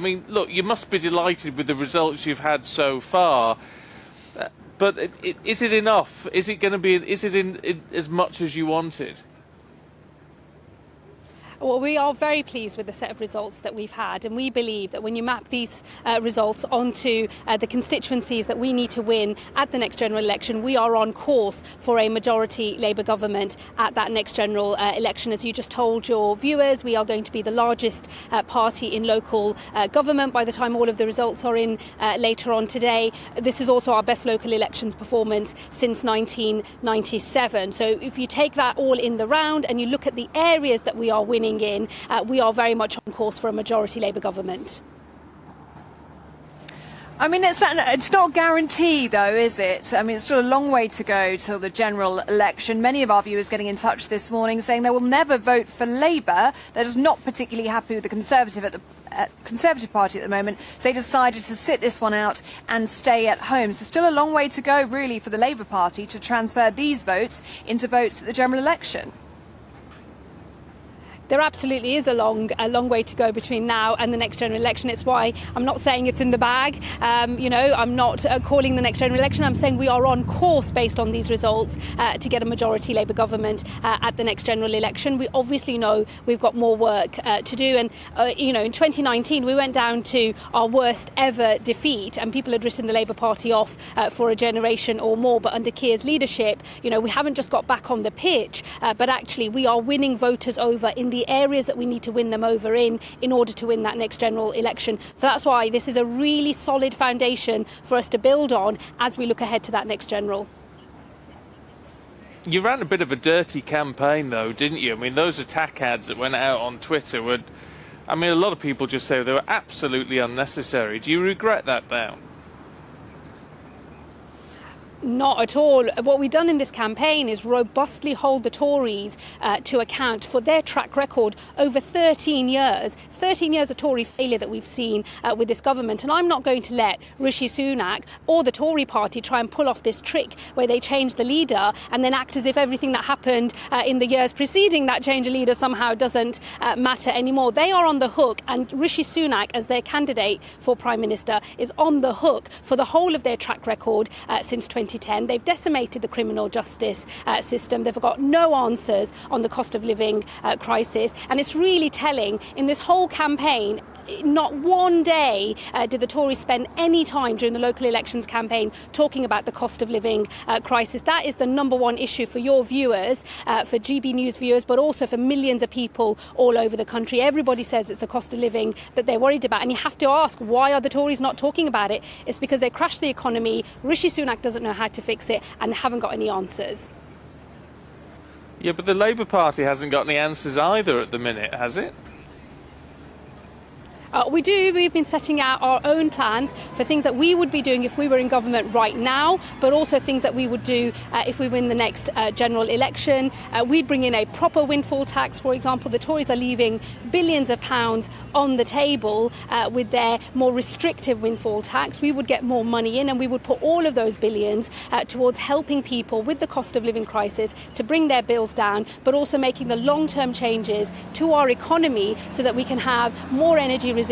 mean, look, you must be delighted with the results you've had so far. But is it enough? Is it going to be? Is it in as much as you wanted? Well, we are very pleased with the set of results that we've had, and we believe that when you map these results onto the constituencies that we need to win at the next general election, we are on course for a majority Labour government at that next general election. As you just told your viewers, we are going to be the largest party in local government by the time all of the results are in later on today. This is also our best local elections performance since 1997. So if you take that all in the round and you look at the areas that we are winning in, we are very much on course for a majority Labour government. I mean, it's not a guarantee, though, is it? I mean, it's still a long way to go till the general election. Many of our viewers getting in touch this morning saying they will never vote for Labour. They're just not particularly happy with the Conservative Party at the moment. So they decided to sit this one out and stay at home. So still a long way to go, really, for the Labour Party to transfer these votes into votes at the general election. There absolutely is a long way to go between now and the next general election. It's why I'm not saying it's in the bag. I'm not calling the next general election. I'm saying we are on course based on these results to get a majority Labour government at the next general election. We obviously know we've got more work to do. And, in 2019, we went down to our worst ever defeat, and people had written the Labour Party off for a generation or more. But under Keir's leadership, we haven't just got back on the pitch, but actually we are winning voters over in the areas that we need to win them over in order to win that next general election. So that's why this is a really solid foundation for us to build on as we look ahead to that next general. You ran a bit of a dirty campaign, though, didn't you? I mean, those attack ads that went out on Twitter a lot of people just say they were absolutely unnecessary. Do you regret that now? Not at all. What we've done in this campaign is robustly hold the Tories to account for their track record over 13 years. It's 13 years of Tory failure that we've seen with this government. And I'm not going to let Rishi Sunak or the Tory party try and pull off this trick where they change the leader and then act as if everything that happened in the years preceding that change of leader somehow doesn't matter anymore. They are on the hook, and Rishi Sunak, as their candidate for Prime Minister, is on the hook for the whole of their track record since 2010. They've decimated the criminal justice system. They've got no answers on the cost of living crisis. And it's really telling in this whole campaign. Not one day did the Tories spend any time during the local elections campaign talking about the cost of living crisis. That is the number one issue for your viewers, for GB News viewers, but also for millions of people all over the country. Everybody says it's the cost of living that they're worried about. And you have to ask, why are the Tories not talking about it? It's because they crashed the economy. Rishi Sunak doesn't know how to fix it and haven't got any answers. Yeah, but the Labour Party hasn't got any answers either at the minute, has it? We do. We've been setting out our own plans for things that we would be doing if we were in government right now, but also things that we would do if we win the next general election. We'd bring in a proper windfall tax, for example. The Tories are leaving billions of pounds on the table with their more restrictive windfall tax. We would get more money in, and we would put all of those billions towards helping people with the cost of living crisis to bring their bills down, but also making the long-term changes to our economy so that we can have more energy resilience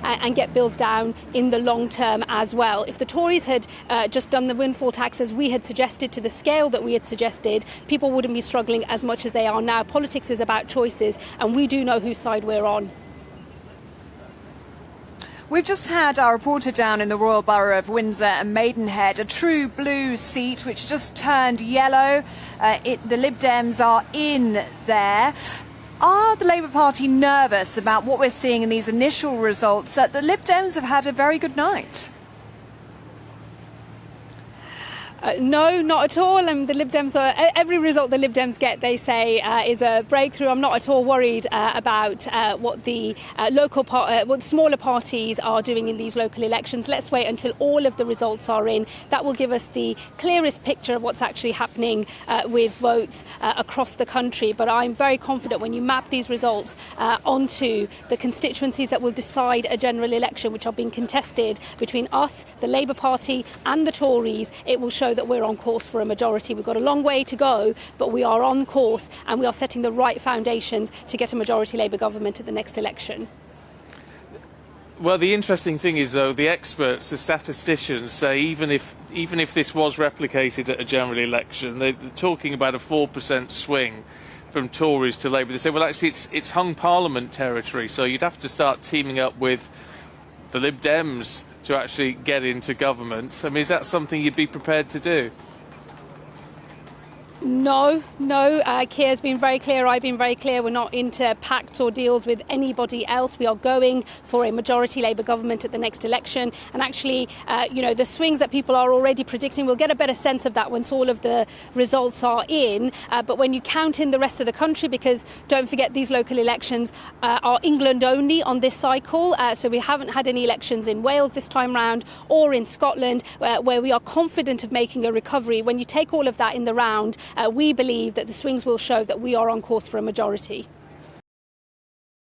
and get bills down in the long term as well. If the Tories had just done the windfall tax as we had suggested, to the scale that we had suggested, people wouldn't be struggling as much as they are now. Politics is about choices, and we do know whose side we're on. We've just had our reporter down in the Royal Borough of Windsor and Maidenhead, a true blue seat which just turned yellow. The Lib Dems are in there. Are the Labour Party nervous about what we're seeing in these initial results? The Lib Dems have had a very good night. No, not at all. The Lib Dems every result the Lib Dems get, they say, is a breakthrough. I'm not at all worried about what the what smaller parties are doing in these local elections. Let's wait until all of the results are in. That will give us the clearest picture of what's actually happening with votes across the country. But I'm very confident when you map these results onto the constituencies that will decide a general election, which are being contested between us, the Labour Party and the Tories, it will show that we're on course for a majority. We've got a long way to go, but we are on course and we are setting the right foundations to get a majority Labour government at the next election. Well, the interesting thing is, though, the experts, the statisticians say even if this was replicated at a general election, they're talking about a 4% swing from Tories to Labour. They say, well, actually, it's hung Parliament territory, so you'd have to start teaming up with the Lib Dems to actually get into government. I mean, is that something you'd be prepared to do? No. Keir's been very clear, I've been very clear, we're not into pacts or deals with anybody else. We are going for a majority Labour government at the next election. And actually, the swings that people are already predicting, we'll get a better sense of that once all of the results are in. But when you count in the rest of the country, because don't forget these local elections are England only on this cycle. So we haven't had any elections in Wales this time round or in Scotland where we are confident of making a recovery. When you take all of that in the round, we believe that the swings will show that we are on course for a majority.